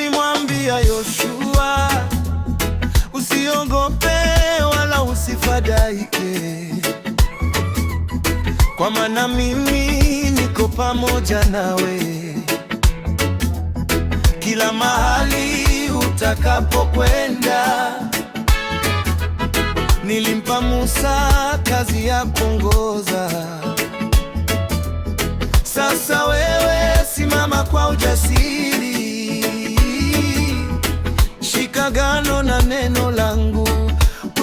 alimwambia Yoshua, usiogope wala usifadhaike, kwa maana mimi niko pamoja nawe kila mahali utakapokwenda. Nilimpa Musa kazi ya kuongoza. Sasa wewe simama kwa ujasiri, shika agano na neno langu,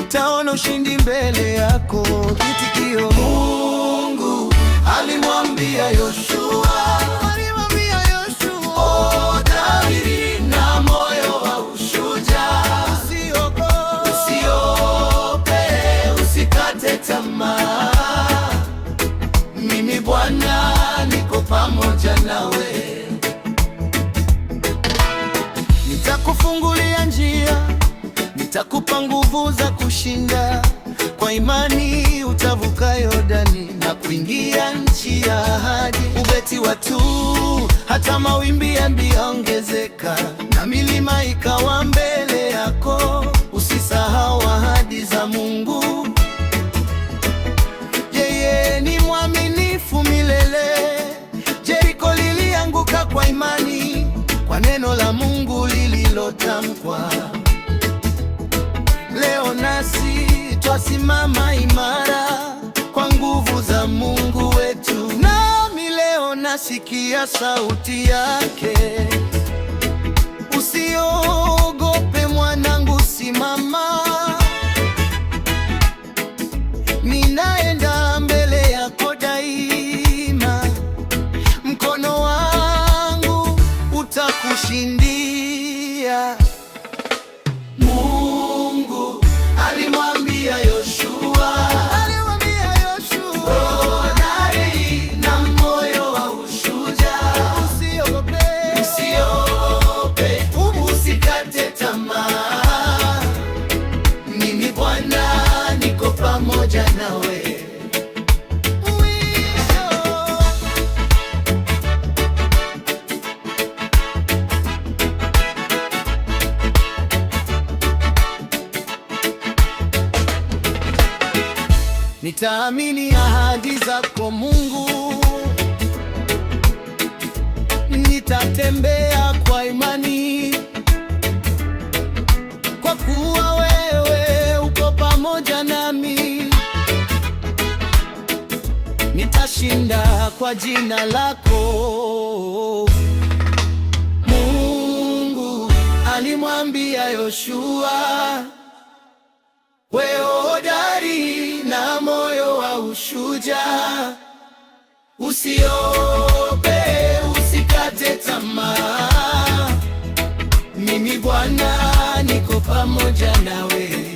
utaona ushindi mbele yako. Kitikio: Mungu alimwambia Yoshua, hodari na moyo wa ushujaa, usiogope, usikate tamaa, mimi Bwana niko pamoja nawe. Nitakufungulia njia, nitakupa nguvu za kushinda. Kwa imani utavuka Yordani na kuingia nchi ya ahadi. Ubeti watu hata mawimbi yaongezeka, na milima ikawa mbele yako. Usisahau ahadi za Mungu, yeye ni mwaminifu milele. Jeriko lilianguka kwa imani, kwa neno la Mungu lililotamkwa. Leo nasi twasimama imara kwa nguvu za Mungu wetu. Nami leo nasikia sauti yake: usiogope mwanangu, simama, ninaenda mbele yako daima, mkono wangu utakushindia. Mungu alimwambia Yoshua, hodari na moyo wa ushujaa, usiogope, usikate tamaa, mimi Bwana niko pamoja nawe. Nitaamini ahadi zako Mungu, nitatembea kwa imani, kwa kuwa wewe uko pamoja nami. Nitashinda kwa jina lako. Mungu alimwambia Yoshua, wewe hodari na moyo wa ushujaa, usiogope, usikate tamaa, mimi Bwana niko pamoja nawe.